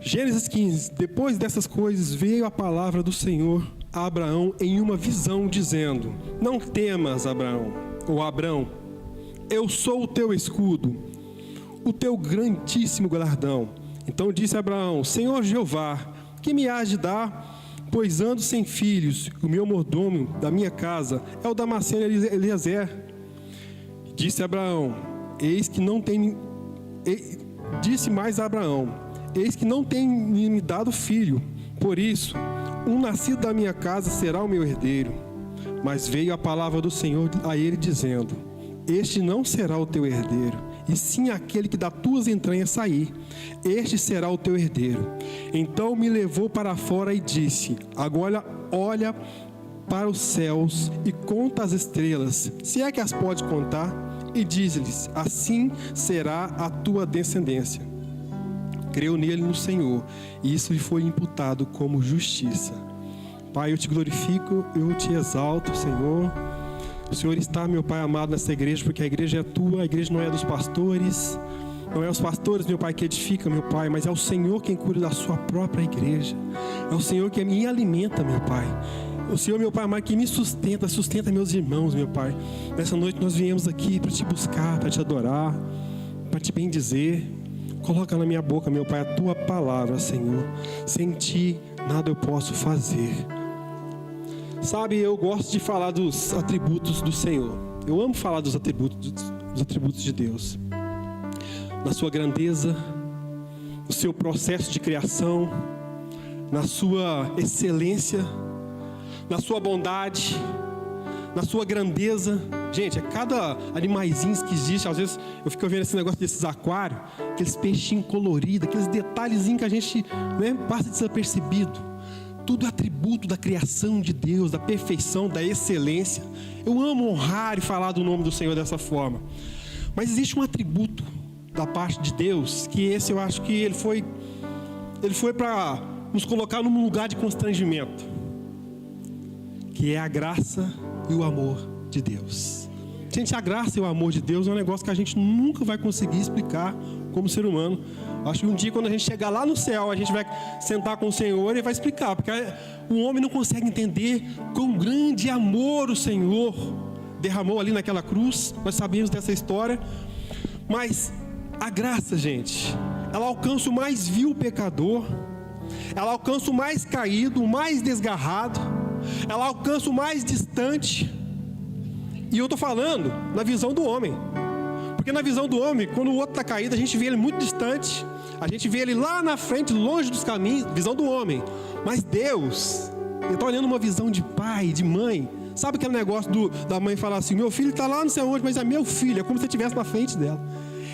Gênesis 15. Depois dessas coisas veio a palavra do Senhor a Abraão em uma visão, dizendo: não temas, Abraão, ou Abrão, eu sou o teu escudo, o teu grandíssimo galardão. Então disse Abraão: Senhor Jeová, que me hás de dar? Pois ando sem filhos, o meu mordomo da minha casa é o Damasceno Eliezer. Disse Abraão: eis que não tem... Disse mais a Abraão: eis que não tem me dado filho, por isso, um nascido da minha casa será o meu herdeiro. Mas veio a palavra do Senhor a ele, dizendo: este não será o teu herdeiro, e sim aquele que das tuas entranhas sair, este será o teu herdeiro. Então me levou para fora e disse: agora olha para os céus e conta as estrelas, se é que as pode contar, e diz-lhes: assim será a tua descendência. Creu nele no Senhor, e isso lhe foi imputado como justiça. Pai, eu te glorifico, eu te exalto, Senhor. O Senhor está, meu Pai amado, nessa igreja, porque a igreja é tua, a igreja não é dos pastores. Não é os pastores, meu Pai, que edificam, meu Pai, mas é o Senhor quem cuida da sua própria igreja. É o Senhor que me alimenta, meu Pai. O Senhor, meu Pai amado, que me sustenta meus irmãos, meu Pai. Nessa noite nós viemos aqui para te buscar, para te adorar, para te bendizer. Coloca na minha boca, meu Pai, a tua palavra, Senhor. Sem ti, nada eu posso fazer. Sabe, eu gosto de falar dos atributos do Senhor. Eu amo falar dos atributos de Deus. Na sua grandeza, no seu processo de criação, na sua excelência, na sua bondade, na sua grandeza. Gente, é cada animaizinho que existe. Às vezes eu fico vendo esse negócio desses aquários, aqueles peixinhos coloridos, aqueles detalhezinhos que a gente, né, passa desapercebido. Tudo é atributo da criação de Deus, da perfeição, da excelência. Eu amo honrar e falar do nome do Senhor dessa forma. Mas existe um atributo da parte de Deus, que esse eu acho que ele foi para nos colocar num lugar de constrangimento, que é a graça e o amor de Deus. Gente, a graça e o amor de Deus é um negócio que a gente nunca vai conseguir explicar como ser humano. Acho que um dia, quando a gente chegar lá no céu, a gente vai sentar com o Senhor e vai explicar, porque o homem não consegue entender quão grande amor o Senhor derramou ali naquela cruz. Nós sabemos dessa história. Mas a graça, gente, ela alcança o mais vil pecador, ela alcança o mais caído, o mais desgarrado, ela alcança o mais distante. E eu estou falando na visão do homem, porque na visão do homem, quando o outro está caído, a gente vê ele muito distante, a gente vê ele lá na frente, longe dos caminhos, visão do homem. Mas Deus, ele está olhando uma visão de pai, de mãe. Sabe aquele negócio da mãe falar assim: meu filho está lá não sei onde, mas é meu filho, é como se ele estivesse na frente dela.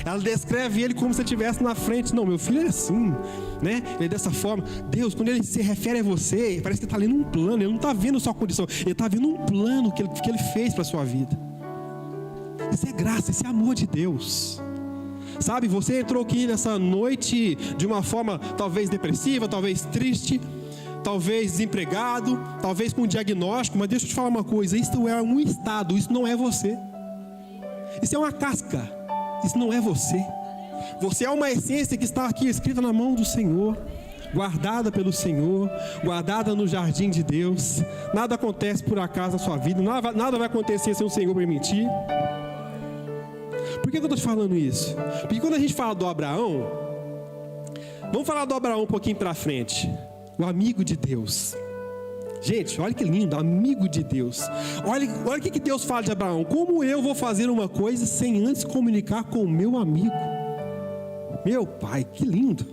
Ela descreve ele como se ele estivesse na frente. Não, meu filho é assim, né? Ele é dessa forma. Deus, quando ele se refere a você, parece que ele está lendo um plano. Ele não está vendo a sua condição, ele está vendo um plano que ele fez para a sua vida. Isso é graça, isso é amor de Deus. Sabe, você entrou aqui nessa noite de uma forma talvez depressiva, talvez triste, talvez desempregado, talvez com um diagnóstico. Mas deixa eu te falar uma coisa: isso é um estado, isso não é você. Isso é uma casca, isso não é você. Você é uma essência que está aqui escrita na mão do Senhor, guardada pelo Senhor, guardada no jardim de Deus. Nada acontece por acaso na sua vida, nada vai acontecer sem o Senhor permitir. Por que eu estou te falando isso? Porque quando a gente fala do Abraão, vamos falar do Abraão um pouquinho para frente. O amigo de Deus. Gente, olha que lindo, amigo de Deus. Olha o que Deus fala de Abraão: como eu vou fazer uma coisa sem antes comunicar com o meu amigo? Meu pai, que lindo,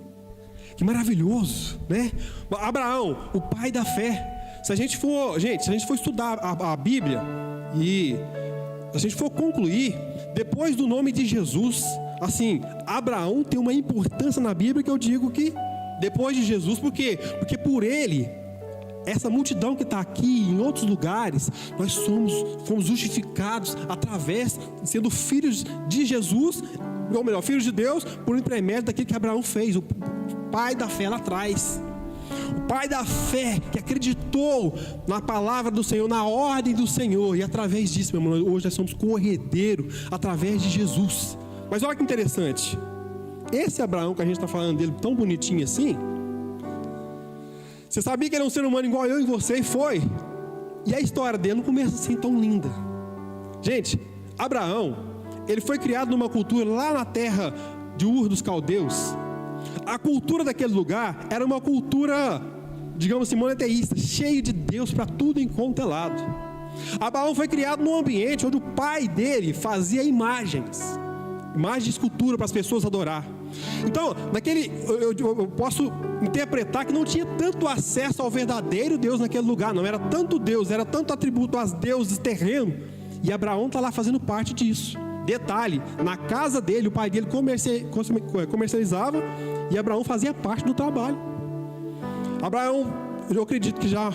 que maravilhoso, né? Abraão, o pai da fé. Se a gente for estudar a Bíblia e se a gente for concluir, depois do nome de Jesus, assim, Abraão tem uma importância na Bíblia que eu digo que depois de Jesus. Por quê? Porque por ele, essa multidão que está aqui em outros lugares, nós fomos justificados através, sendo filhos de Jesus, ou melhor, filhos de Deus, por intermédio daquilo que Abraão fez, o pai da fé lá atrás. O pai da fé que acreditou na palavra do Senhor, na ordem do Senhor. E através disso, meu irmão, hoje nós somos co-herdeiros através de Jesus. Mas olha que interessante, esse Abraão que a gente está falando dele tão bonitinho assim, Você sabia que ele é um ser humano igual eu e você? E foi. E a história dele não começa assim tão linda. Gente, Abraão, ele foi criado numa cultura lá na terra de Ur dos Caldeus. A cultura daquele lugar era uma cultura, digamos assim, monoteísta, cheia de Deus para tudo enquanto é lado. Abraão foi criado num ambiente onde o pai dele fazia imagens de escultura para as pessoas adorar. Então, eu posso interpretar que não tinha tanto acesso ao verdadeiro Deus naquele lugar, não. Era tanto Deus, era tanto atributo aos deuses terrenos. E Abraão está lá fazendo parte disso. Detalhe, na casa dele, o pai dele comercializava e Abraão fazia parte do trabalho. Abraão, eu acredito que já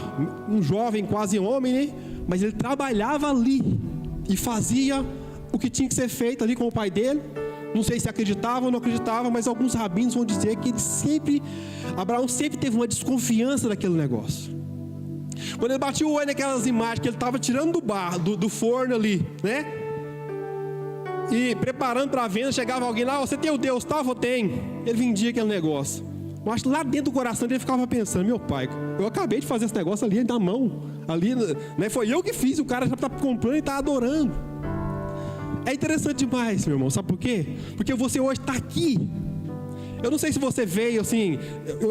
um jovem, quase homem, né? Mas ele trabalhava ali e fazia o que tinha que ser feito ali com o pai dele. Não sei se acreditava ou não acreditava, mas alguns rabinos vão dizer que Abraão sempre teve uma desconfiança daquele negócio. Quando ele batia o olho naquelas imagens que ele estava tirando do forno ali, né? E preparando para a venda, chegava alguém lá, você tem o Deus tal? Eu tenho. Ele vendia aquele negócio. Mas lá dentro do coração dele ficava pensando, meu pai, eu acabei de fazer esse negócio ali na mão, ali, né? Foi eu que fiz, o cara já está comprando e está adorando. É interessante demais, meu irmão, sabe por quê? Porque você hoje está aqui. Eu não sei se você veio assim,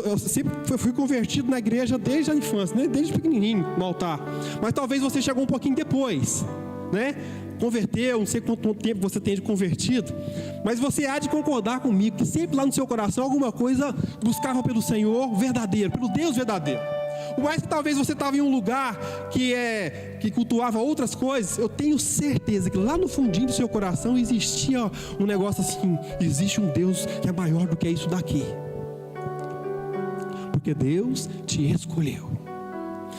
eu sempre fui convertido na igreja desde a infância, né? Desde pequenininho no altar. Mas talvez você chegou um pouquinho depois, né? Converteu, não sei quanto tempo você tem de convertido, mas você há de concordar comigo que sempre lá no seu coração alguma coisa buscava pelo Senhor verdadeiro, pelo Deus verdadeiro. Por mais que talvez você estava em um lugar que cultuava outras coisas, eu tenho certeza que lá no fundinho do seu coração existia um negócio assim, existe um Deus que é maior do que isso daqui, porque Deus te escolheu.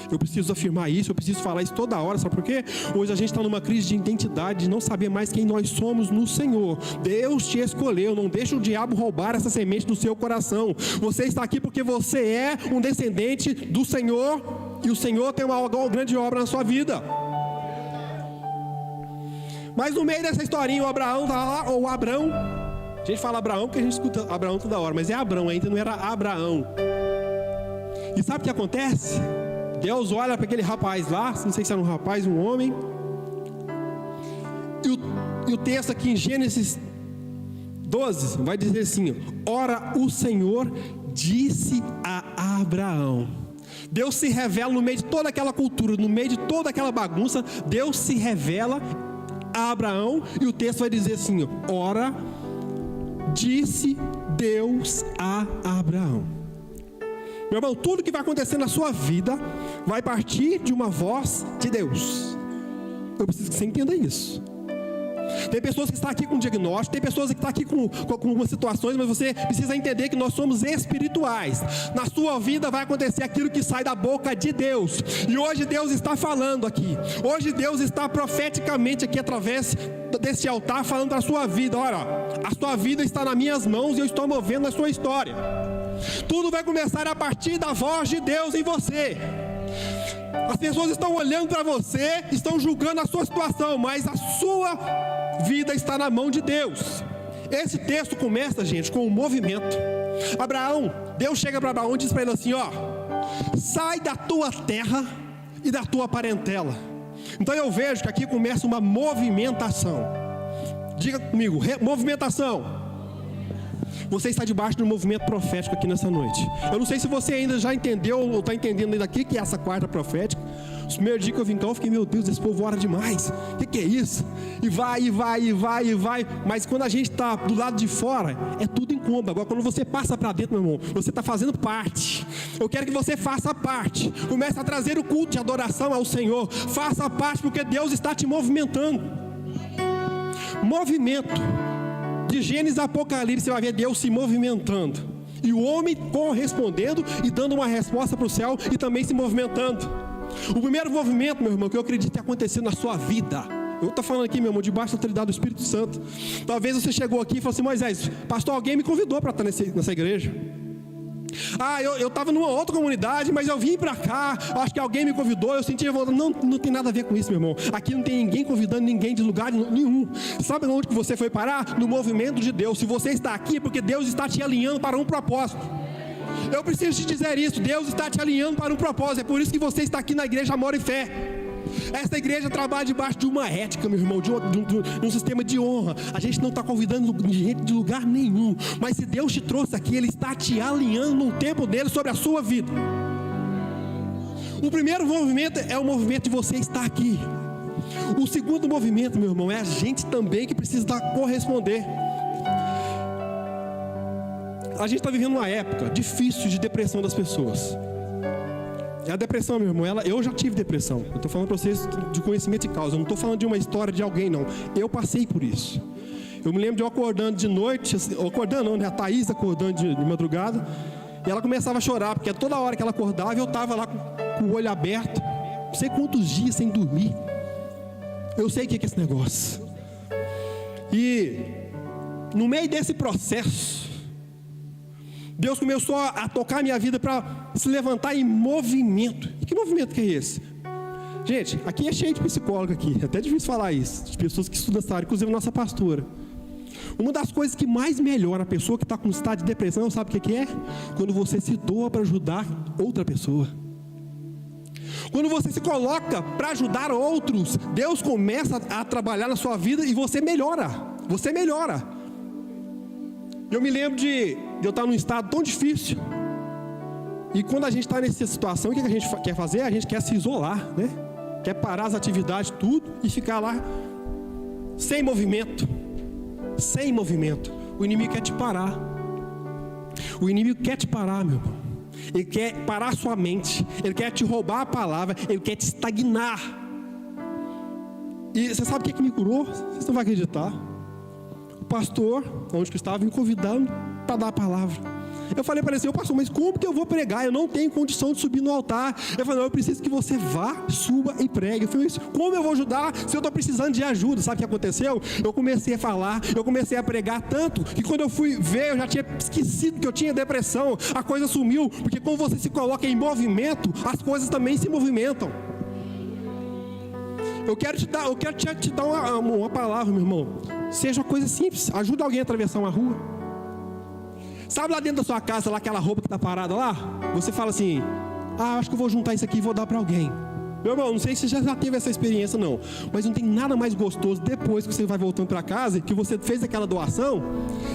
Eu preciso afirmar isso, eu preciso falar isso toda hora, sabe por quê? Hoje a gente está numa crise de identidade, de não saber mais quem nós somos no Senhor. Deus te escolheu, não deixa o diabo roubar essa semente do seu coração. Você está aqui porque você é um descendente do Senhor, e o Senhor tem uma grande obra na sua vida. Mas no meio dessa historinha, o Abraão está lá, ou Abrão, a gente fala Abraão porque a gente escuta Abraão toda hora, mas é Abrão, ainda não era Abraão. E sabe o que acontece? Deus olha para aquele rapaz lá, não sei se era um rapaz, um homem, e o texto aqui em Gênesis 12 vai dizer assim: ora o Senhor disse a Abraão. Deus se revela no meio de toda aquela cultura, no meio de toda aquela bagunça. Deus se revela a Abraão, e o texto vai dizer assim: ora disse Deus a Abraão. Meu irmão, tudo que vai acontecer na sua vida vai partir de uma voz de Deus. Eu preciso que você entenda isso. Tem pessoas que estão aqui com diagnóstico, tem pessoas que estão aqui com algumas situações, mas você precisa entender que nós somos espirituais. Na sua vida vai acontecer aquilo que sai da boca de Deus. E hoje Deus está falando aqui. Hoje Deus está profeticamente aqui através desse altar falando para a sua vida. Olha, a sua vida está nas minhas mãos e eu estou movendo a sua história. Tudo vai começar a partir da voz de Deus em você. As pessoas estão olhando para você, estão julgando a sua situação, mas a sua vida está na mão de Deus. Esse texto começa, gente, com um movimento. Abraão, Deus chega para Abraão e diz para ele assim: ó, sai da tua terra e da tua parentela. Então eu vejo que aqui começa uma movimentação. Diga comigo, movimentação. Você está debaixo de um movimento profético aqui nessa noite. Eu não sei se você ainda já entendeu ou está entendendo ainda aqui que é essa quarta profética. Os primeiros dias que eu vim cá, eu fiquei, meu Deus, esse povo ora demais. O que é isso? E vai, e vai, e vai, e vai. Mas quando a gente está do lado de fora, é tudo incômodo. Agora, quando você passa para dentro, meu irmão, você está fazendo parte. Eu quero que você faça parte. Comece a trazer o culto de adoração ao Senhor. Faça parte, porque Deus está te movimentando. Movimento. De Gênesis a Apocalipse, você vai ver Deus se movimentando. E o homem correspondendo e dando uma resposta para o céu e também se movimentando. O primeiro movimento, meu irmão, que eu acredito ter acontecido na sua vida. Eu estou falando aqui, meu irmão, debaixo da autoridade do Espírito Santo. Talvez você chegou aqui e falou assim: Moisés, pastor, alguém me convidou para estar nessa igreja. Eu estava numa outra comunidade, mas eu vim para cá, acho que alguém me convidou, eu senti vontade. Não tem nada a ver com isso, meu irmão. Aqui não tem ninguém convidando ninguém de lugar nenhum. Sabe onde que você foi parar? No movimento de Deus. Se você está aqui é porque Deus está te alinhando para um propósito. Eu preciso te dizer isso, Deus está te alinhando para um propósito. É por isso que você está aqui na igreja Amor e Fé. Essa igreja trabalha debaixo de uma ética, meu irmão, de um sistema de honra. A gente não está convidando gente de lugar nenhum, mas se Deus te trouxe aqui, Ele está te alinhando no tempo dele sobre a sua vida. O primeiro movimento é o movimento de você estar aqui. O segundo movimento, meu irmão, é a gente também que precisa corresponder. A gente está vivendo uma época difícil de depressão das pessoas. A depressão, meu irmão, eu já tive depressão. Eu estou falando para vocês de conhecimento de causa. Eu não estou falando de uma história de alguém, não. Eu passei por isso. Eu me lembro de eu acordando de noite, acordando não, né? A Thaís acordando de madrugada, e ela começava a chorar, porque toda hora que ela acordava, eu estava lá com o olho aberto, não sei quantos dias sem dormir. Eu sei o que é esse negócio. E no meio desse processo, Deus começou a tocar a minha vida para se levantar em movimento. E que movimento que é esse? Gente, aqui é cheio de psicólogo aqui. É até difícil falar isso. De pessoas que estudam essa área, inclusive a nossa pastora. Uma das coisas que mais melhora a pessoa que está com estado de depressão, sabe o que é? Quando você se doa para ajudar outra pessoa. Quando você se coloca para ajudar outros, Deus começa a trabalhar na sua vida e você melhora. Você melhora. Eu me lembro de eu estar num estado tão difícil. E quando a gente está nessa situação, o que a gente quer fazer? A gente quer se isolar, né? Quer parar as atividades, tudo, e ficar lá sem movimento. Sem movimento. O inimigo quer te parar. O inimigo quer te parar, meu irmão. Ele quer parar a sua mente. Ele quer te roubar a palavra. Ele quer te estagnar. E você sabe o que me curou? Vocês não vão acreditar. O pastor, onde que eu estava, me convidando para dar a palavra. Eu falei para ele assim, pastor, mas como que eu vou pregar? Eu não tenho condição de subir no altar. Ele falou, não, eu preciso que você vá, suba e pregue. Eu falei, como eu vou ajudar se eu estou precisando de ajuda? Sabe o que aconteceu? Eu comecei a falar, eu comecei a pregar tanto, que quando eu fui ver, eu já tinha esquecido que eu tinha depressão. A coisa sumiu, porque quando você se coloca em movimento, as coisas também se movimentam. Eu quero te dar uma palavra, meu irmão. Seja uma coisa simples, ajuda alguém a atravessar uma rua. Sabe lá dentro da sua casa, lá aquela roupa que está parada lá? Você fala assim, acho que eu vou juntar isso aqui e vou dar para alguém. Meu irmão, não sei se você já teve essa experiência não, mas não tem nada mais gostoso depois que você vai voltando para casa, que você fez aquela doação,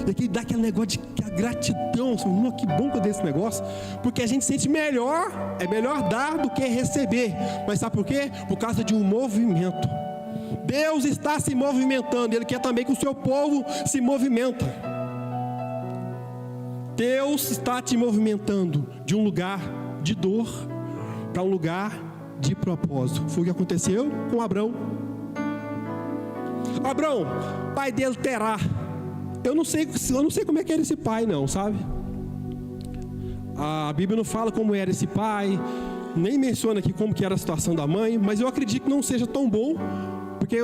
e que dá aquele negócio de gratidão, assim, que bom que eu dei esse negócio, porque a gente sente melhor, é melhor dar do que receber. Mas sabe por quê? Por causa de um movimento. Deus está se movimentando, Ele quer também que o seu povo se movimenta. Deus está te movimentando de um lugar de dor para um lugar de propósito. Foi o que aconteceu com Abrão. Abrão, pai dele Terá. Eu não sei como é que era esse pai não, sabe? A Bíblia não fala como era esse pai, nem menciona aqui como que era a situação da mãe, mas eu acredito que não seja tão bom, porque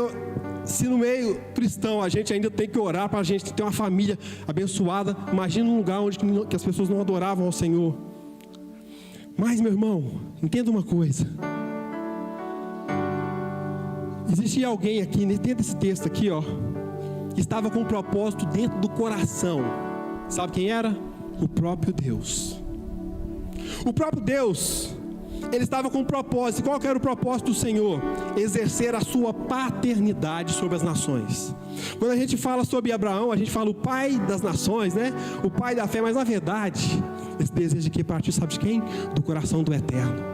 se no meio cristão a gente ainda tem que orar para a gente ter uma família abençoada, imagina um lugar onde que as pessoas não adoravam ao Senhor. Mas, meu irmão, entenda uma coisa. Existia alguém aqui, dentro desse texto aqui, que estava com um propósito dentro do coração. Sabe quem era? O próprio Deus. O próprio Deus, Ele estava com um propósito. Qual que era o propósito do Senhor? Exercer a sua paternidade sobre as nações. Quando a gente fala sobre Abraão, a gente fala o pai das nações, né? O pai da fé, mas na verdade, esse desejo aqui partiu, sabe de quem? Do coração do Eterno.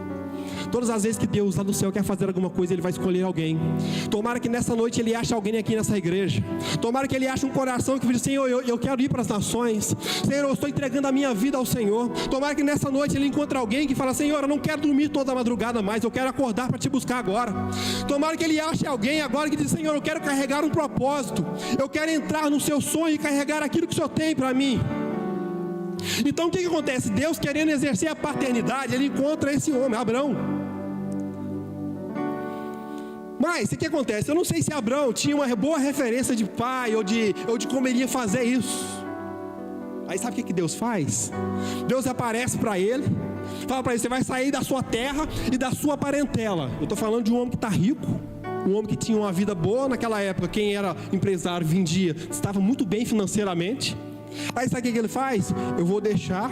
Todas as vezes que Deus lá do céu quer fazer alguma coisa, Ele vai escolher alguém. Tomara que nessa noite Ele ache alguém aqui nessa igreja. Tomara que Ele ache um coração que diz, Senhor, eu quero ir para as nações. Senhor, eu estou entregando a minha vida ao Senhor. Tomara que nessa noite Ele encontre alguém que fala, Senhor, eu não quero dormir toda a madrugada mais, eu quero acordar para Te buscar agora. Tomara que Ele ache alguém agora que diz, Senhor, eu quero carregar um propósito. Eu quero entrar no Seu sonho e carregar aquilo que o Senhor tem para mim. Então o que acontece? Deus querendo exercer a paternidade, Ele encontra esse homem, Abrão. Mas o que acontece? Eu não sei se Abrão tinha uma boa referência de pai ou de como ele ia fazer isso. Aí sabe o que Deus faz? Deus aparece para ele, fala para ele, você vai sair da sua terra e da sua parentela. Eu estou falando de um homem que está rico, um homem que tinha uma vida boa naquela época. Quem era empresário, vendia, estava muito bem financeiramente. Aí sabe o que ele faz? Eu vou deixar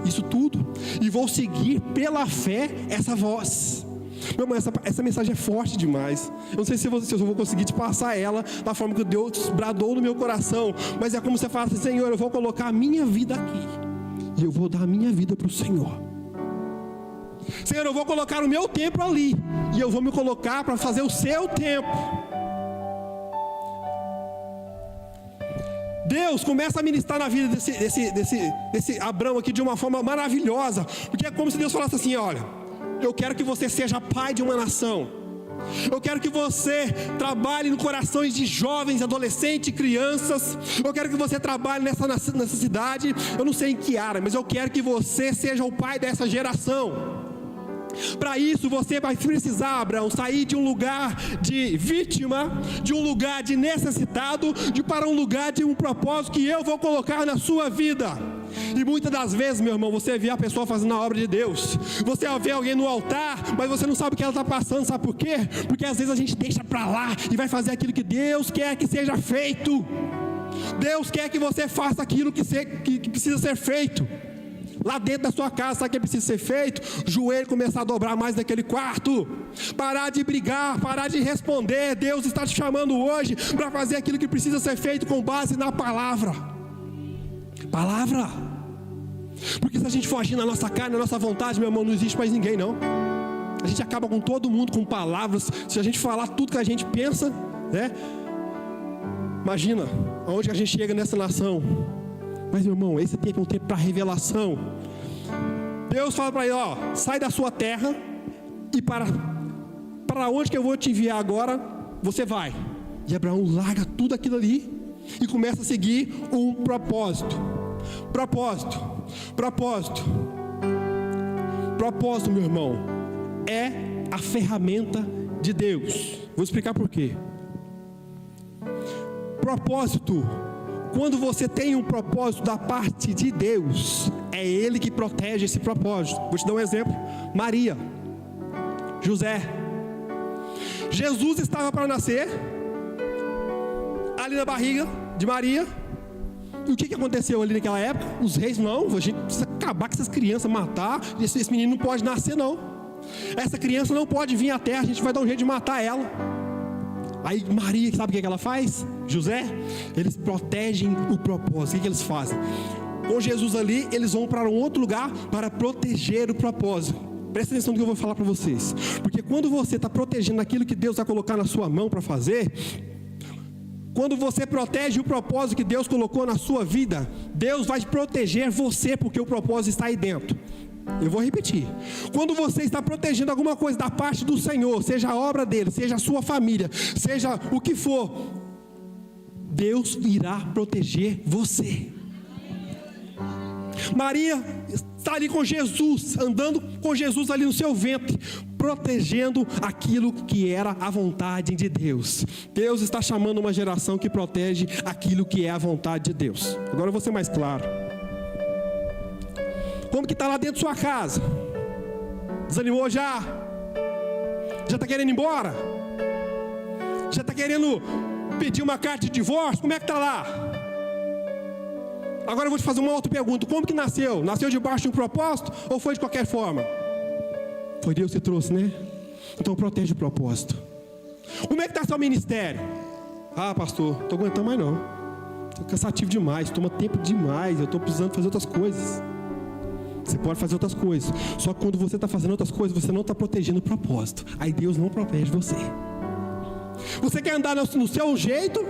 isso tudo, e vou seguir pela fé essa voz. Meu irmão, essa mensagem é forte demais. Eu não sei se eu vou conseguir te passar ela da forma que Deus bradou no meu coração, mas é como você fala assim: Senhor, eu vou colocar a minha vida aqui, e eu vou dar a minha vida para o Senhor. Senhor, eu vou colocar o meu tempo ali, e eu vou me colocar para fazer o seu tempo. Deus começa a ministrar na vida desse Abrão aqui de uma forma maravilhosa, porque é como se Deus falasse assim: olha, eu quero que você seja pai de uma nação. Eu quero que você trabalhe no corações de jovens, adolescentes, crianças. Eu quero que você trabalhe nessa cidade. Eu não sei em que área, mas eu quero que você seja o pai dessa geração. Para isso você vai precisar, Abraão, sair de um lugar de vítima, de um lugar de necessitado, para um lugar de um propósito que eu vou colocar na sua vida. E muitas das vezes, meu irmão, você vê a pessoa fazendo a obra de Deus, você vê alguém no altar, mas você não sabe o que ela está passando. Sabe por quê? Porque às vezes a gente deixa para lá e vai fazer aquilo que Deus quer que seja feito. Deus quer que você faça aquilo que precisa ser feito. Lá dentro da sua casa, sabe o que precisa ser feito? O joelho começar a dobrar mais naquele quarto. Parar de brigar, parar de responder. Deus está te chamando hoje para fazer aquilo que precisa ser feito com base na palavra. Palavra. Porque se a gente for agir na nossa carne, na nossa vontade, meu irmão, não existe mais ninguém, não. A gente acaba com todo mundo com palavras. Se a gente falar tudo que a gente pensa, né? Imagina aonde a gente chega nessa nação. Mas, meu irmão, esse tempo é um tempo para revelação. Deus fala para ele: ó, sai da sua terra e para onde que eu vou te enviar agora, você vai. E Abraão larga tudo aquilo ali e começa a seguir um propósito. Propósito, meu irmão, é a ferramenta de Deus. Vou explicar por quê. Propósito, quando você tem um propósito da parte de Deus, é Ele que protege esse propósito. Vou te dar um exemplo: Maria, José. Jesus estava para nascer ali na barriga de Maria. E o que aconteceu ali naquela época? Os reis: não, a gente precisa acabar com essas crianças, matar. Esse menino não pode nascer, não. Essa criança não pode vir à terra, a gente vai dar um jeito de matar ela. Aí Maria, sabe o que ela faz? José, eles protegem o propósito. O que eles fazem? Com Jesus ali, eles vão para um outro lugar para proteger o propósito. Presta atenção no que eu vou falar para vocês. Porque quando você está protegendo aquilo que Deus vai colocar na sua mão para fazer, quando você protege o propósito que Deus colocou na sua vida, Deus vai proteger você, porque o propósito está aí dentro. Eu vou repetir: quando você está protegendo alguma coisa da parte do Senhor, seja a obra dele, seja a sua família, seja o que for, Deus irá proteger você. Maria está ali com Jesus, andando com Jesus ali no seu ventre, protegendo aquilo que era a vontade de Deus. Deus está chamando uma geração que protege aquilo que é a vontade de Deus. Agora eu vou ser mais claro. Como que está lá dentro da sua casa? Desanimou já? Já está querendo ir embora? Já está querendo pedir uma carta de divórcio? Como é que está lá? Agora eu vou te fazer uma outra pergunta: como que nasceu? Nasceu debaixo de um propósito ou foi de qualquer forma? Foi Deus que trouxe, né? Então protege o propósito. Como é que está seu ministério? Ah, pastor, não estou aguentando mais não. Estou cansativo demais, toma tempo demais, eu estou precisando fazer outras coisas. Você pode fazer outras coisas, só que quando você está fazendo outras coisas, você não está protegendo o propósito. Aí Deus não protege você. Você quer andar no seu jeito?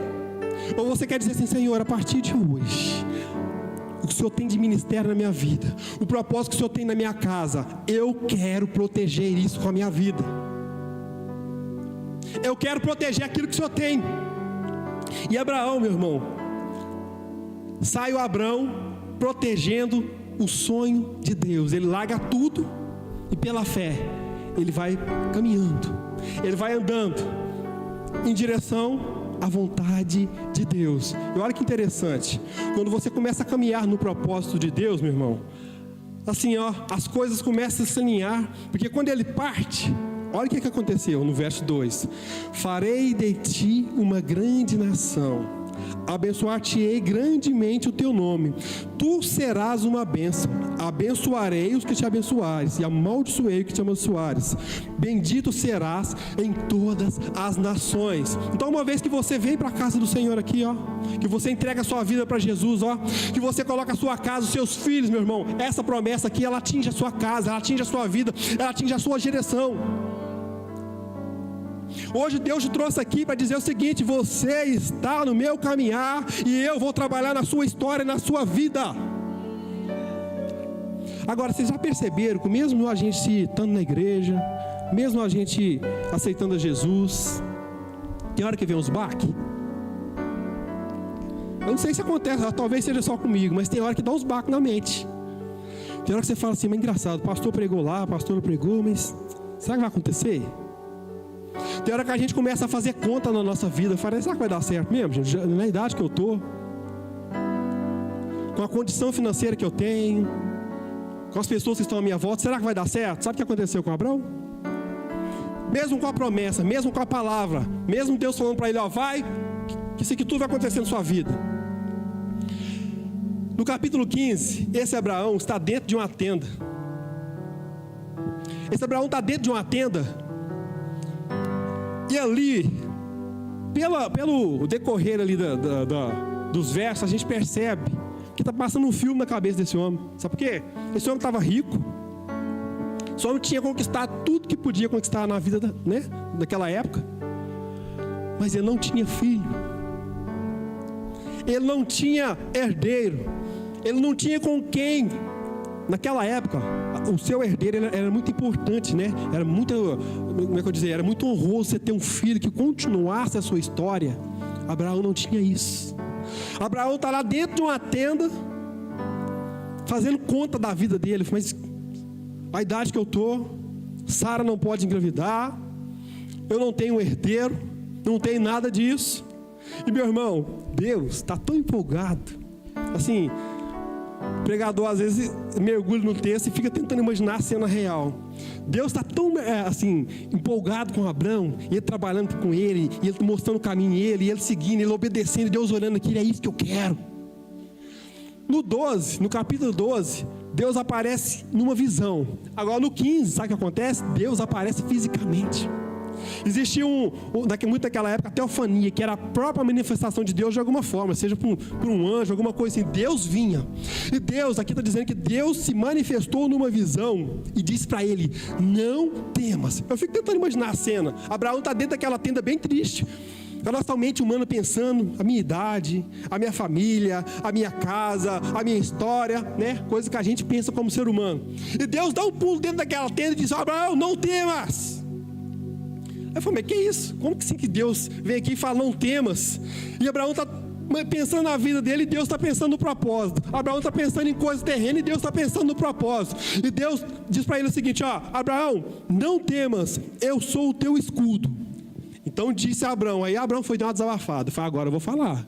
Ou você quer dizer assim: Senhor, a partir de hoje, o que o Senhor tem de ministério na minha vida, o propósito que o Senhor tem na minha casa, eu quero proteger isso com a minha vida. Eu quero proteger aquilo que o Senhor tem. E Abraão, meu irmão, sai o Abrão protegendo o sonho de Deus. Ele larga tudo e pela fé ele vai caminhando, ele vai andando em direção à vontade de Deus. E olha que interessante, quando você começa a caminhar no propósito de Deus, meu irmão, assim ó, as coisas começam a se alinhar. Porque quando ele parte, olha o que aconteceu no verso 2: farei de ti uma grande nação, abençoar-te-ei grandemente o teu nome. Tu serás uma bênção. Abençoarei os que te abençoares, e amaldiçoei os que te amaldiçoares. Bendito serás em todas as nações. Então, uma vez que você vem para a casa do Senhor aqui, ó, que você entrega a sua vida para Jesus, ó, que você coloca a sua casa, os seus filhos, meu irmão, essa promessa aqui, ela atinge a sua casa, ela atinge a sua vida, ela atinge a sua geração. Hoje Deus te trouxe aqui para dizer o seguinte: você está no meu caminhar e eu vou trabalhar na sua história, na sua vida. Agora, vocês já perceberam que mesmo a gente estando na igreja, mesmo a gente aceitando a Jesus, tem hora que vem uns baques? Eu não sei se acontece, talvez seja só comigo, mas tem hora que dá uns baques na mente. Tem hora que você fala assim: mas engraçado, o pastor pregou lá, a pastora pregou, mas será que vai acontecer? Tem hora que a gente começa a fazer conta na nossa vida. Fala: será que vai dar certo mesmo, gente? Na idade que eu estou, com a condição financeira que eu tenho, com as pessoas que estão à minha volta, será que vai dar certo? Sabe o que aconteceu com Abraão? Mesmo com a promessa, mesmo com a palavra, mesmo Deus falando para ele: ó, vai, que isso aqui tudo vai acontecer na sua vida. No capítulo 15, esse Abraão está dentro de uma tenda. Esse Abraão está dentro de uma tenda. E ali, pelo decorrer ali dos versos, a gente percebe que está passando um filme na cabeça desse homem. Sabe por quê? Esse homem estava rico. Esse homem tinha conquistado tudo que podia conquistar na vida daquela época. Mas ele não tinha filho. Ele não tinha herdeiro. Ele não tinha com quem. Naquela época, o seu herdeiro era muito importante, né? Era muito, como é que eu dizer? Era muito honroso você ter um filho que continuasse a sua história. Abraão não tinha isso. Abraão está lá dentro de uma tenda, fazendo conta da vida dele. Mas a idade que eu estou, Sara não pode engravidar, eu não tenho herdeiro, não tenho nada disso. E meu irmão, Deus está tão empolgado, assim. O pregador às vezes mergulha no texto e fica tentando imaginar a cena real. Deus está tão assim, empolgado com Abraão, e ele trabalhando com ele, e ele mostrando o caminho, e ele seguindo, ele obedecendo, e Deus olhando aqui: é isso que eu quero. No capítulo 12, Deus aparece numa visão. Agora no 15, sabe o que acontece? Deus aparece fisicamente. Existia muito naquela época a teofania, que era a própria manifestação de Deus de alguma forma, seja por um anjo, alguma coisa assim. Deus vinha. E Deus, aqui está dizendo que Deus se manifestou numa visão e disse para ele: não temas. Eu fico tentando imaginar a cena. Abraão está dentro daquela tenda bem triste, a nossa mente humana pensando: a minha idade, a minha família, a minha casa, a minha história, né? Coisa que a gente pensa como ser humano. E Deus dá um pulo dentro daquela tenda e diz: Abraão, não temas. Eu falei: mas que isso? Como que sim que Deus vem aqui e fala: não temas? E Abraão está pensando na vida dele, e Deus está pensando no propósito. Abraão está pensando em coisas terrenas, e Deus está pensando no propósito. E Deus diz para ele o seguinte: ó, Abraão, não temas, eu sou o teu escudo. Então disse Abraão. Aí Abraão foi dar uma desabafada. Falei: agora eu vou falar.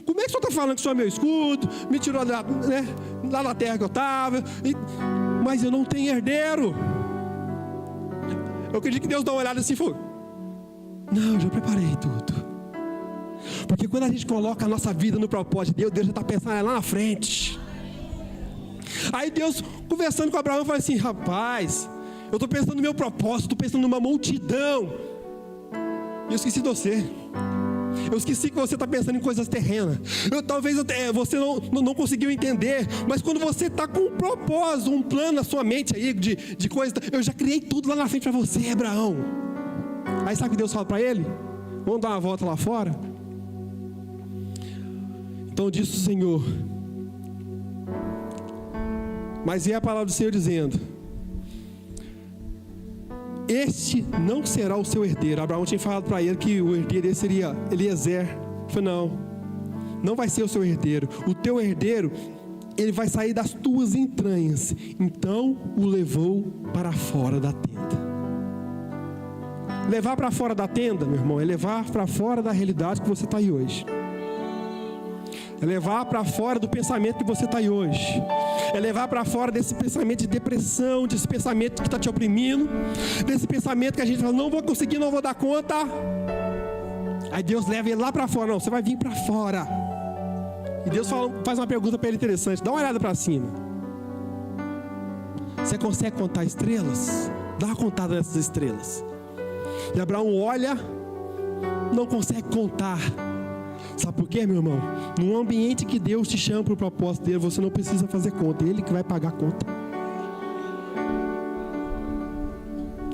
Como é que o senhor está falando que o senhor é meu escudo, me tirou lá da terra que eu estava, mas eu não tenho herdeiro? Eu acredito que Deus dá uma olhada assim e falou: não, eu já preparei tudo. Porque quando a gente coloca a nossa vida no propósito de Deus, Deus já está pensando lá na frente. Aí Deus, conversando com Abraão, falou assim: rapaz, eu estou pensando no meu propósito, estou pensando numa multidão. E eu esqueci de você. Eu esqueci que você está pensando em coisas terrenas. Talvez você não conseguiu entender, mas quando você está com um propósito, um plano na sua mente aí de coisas, eu já criei tudo lá na frente para você, Abraão. Aí sabe o que Deus fala para ele? Vamos dar uma volta lá fora? Então disse o Senhor. Mas é a palavra do Senhor dizendo: este não será o seu herdeiro. Abraão tinha falado para ele que o herdeiro dele seria Eliezer. Ele falou: não vai ser o seu herdeiro. O teu herdeiro, ele vai sair das tuas entranhas. Então o levou para fora da tenda. Levar para fora da tenda, meu irmão, é levar para fora da realidade que você está aí hoje. É levar para fora do pensamento que você está aí hoje. É levar para fora desse pensamento de depressão, desse pensamento que está te oprimindo, desse pensamento que a gente fala: não vou conseguir, não vou dar conta. Aí Deus leva ele lá para fora. Não, você vai vir para fora. E Deus faz uma pergunta para ele interessante. Dá uma olhada para cima. Você consegue contar estrelas? Dá uma contada nessas estrelas. E Abraão olha, não consegue contar. Sabe por quê, meu irmão? Num ambiente que Deus te chama para o propósito dele, você não precisa fazer conta. É Ele que vai pagar a conta.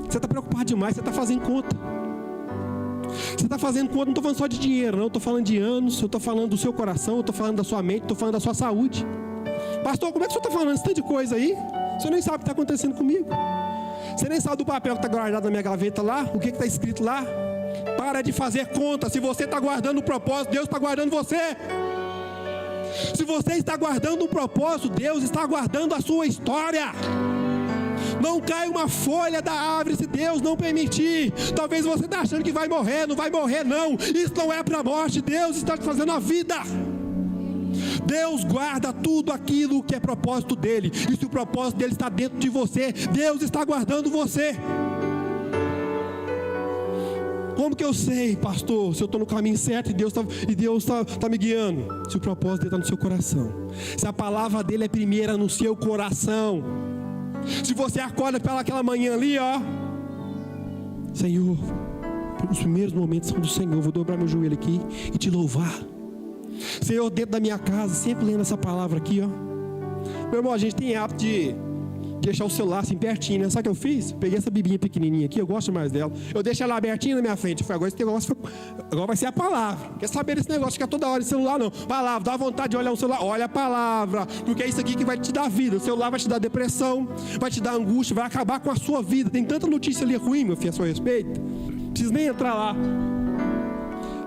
Você está preocupado demais, você está fazendo conta. Você está fazendo conta, não estou falando só de dinheiro, não. Eu estou falando de anos, eu estou falando do seu coração, eu estou falando da sua mente, estou falando da sua saúde. Pastor, como é que o senhor está falando esse tanto de coisa aí? O senhor nem sabe o que está acontecendo comigo. Você nem sabe do papel que está guardado na minha gaveta lá, o que está escrito lá. Para de fazer conta. Se você está guardando o propósito, Deus está guardando você. Se você está guardando um propósito, Deus está guardando a sua história. Não cai uma folha da árvore se Deus não permitir. Talvez você está achando que vai morrer. Não vai morrer não. Isso não é para a morte. Deus está te fazendo a vida. Deus guarda tudo aquilo que é propósito dele. E se o propósito dele está dentro de você, Deus está guardando você. Como que eu sei, pastor, se eu estou no caminho certo e Deus está me guiando? Se o propósito dele está no seu coração. Se a palavra dele é primeira no seu coração. Se você acorda pelaquela manhã ali, ó, Senhor, os primeiros momentos são do Senhor. Vou dobrar meu joelho aqui e te louvar. Senhor, dentro da minha casa, sempre lendo essa palavra aqui, ó. Meu irmão, a gente tem hábito de deixar o celular assim pertinho, né? Sabe o que eu fiz? Peguei essa bibinha pequenininha aqui, eu gosto mais dela. Eu deixo ela abertinha na minha frente. Eu falei, agora esse negócio agora vai ser a palavra. Quer saber desse negócio? Ficar toda hora em celular, não. Palavra, dá vontade de olhar um celular. Olha a palavra, porque é isso aqui que vai te dar vida. O celular vai te dar depressão, vai te dar angústia, vai acabar com a sua vida. Tem tanta notícia ali ruim, meu filho, a seu respeito. Não precisa nem entrar lá.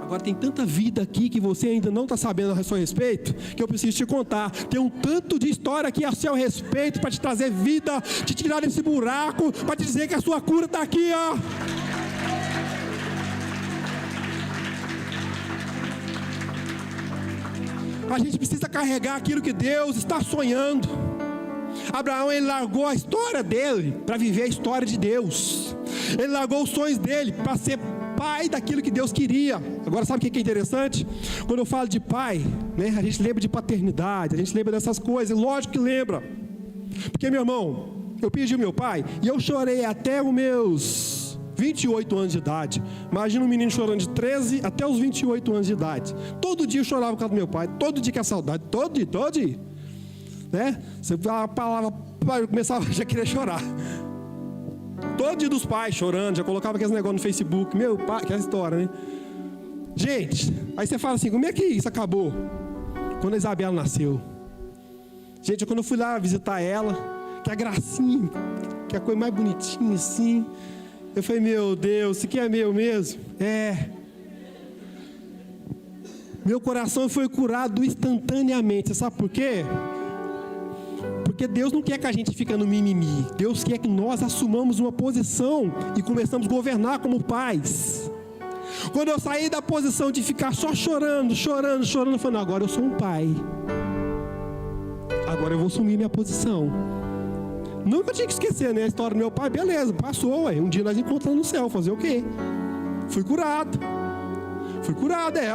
Agora tem tanta vida aqui que você ainda não está sabendo a seu respeito, que eu preciso te contar. Tem um tanto de história aqui a seu respeito para te trazer vida, te tirar desse buraco, para te dizer que a sua cura está aqui, ó. A gente precisa carregar aquilo que Deus está sonhando. Abraão, ele largou a história dele para viver a história de Deus. Ele largou os sonhos dele para ser pai daquilo que Deus queria. Agora sabe o que é interessante? Quando eu falo de pai, né, a gente lembra de paternidade, a gente lembra dessas coisas, lógico que lembra. Porque, meu irmão, eu perdi o meu pai e eu chorei até os meus 28 anos de idade. Imagina um menino chorando de 13 até os 28 anos de idade. Todo dia eu chorava por causa do meu pai, todo dia que é saudade, todo dia. Né? Você fala a palavra, eu começava a já querer chorar. Todo dia dos pais chorando, já colocava aqueles negócios no Facebook, meu pai, aquela história, né? Gente, aí você fala assim, como é que isso acabou? Quando a Isabela nasceu. Gente, quando eu fui lá visitar ela, que a gracinha, que a coisa mais bonitinha assim, eu falei, meu Deus, isso aqui é meu mesmo? É. Meu coração foi curado instantaneamente, você sabe por quê? Porque Deus não quer que a gente fique no mimimi. Deus quer que nós assumamos uma posição e começamos a governar como pais. Quando eu saí da posição de ficar só chorando, eu falei, não, agora eu sou um pai. Agora eu vou assumir minha posição. Nunca tinha que esquecer, né? A história do meu pai, beleza, passou, ué. Um dia nós encontramos no céu, fazer o quê? Fui curado,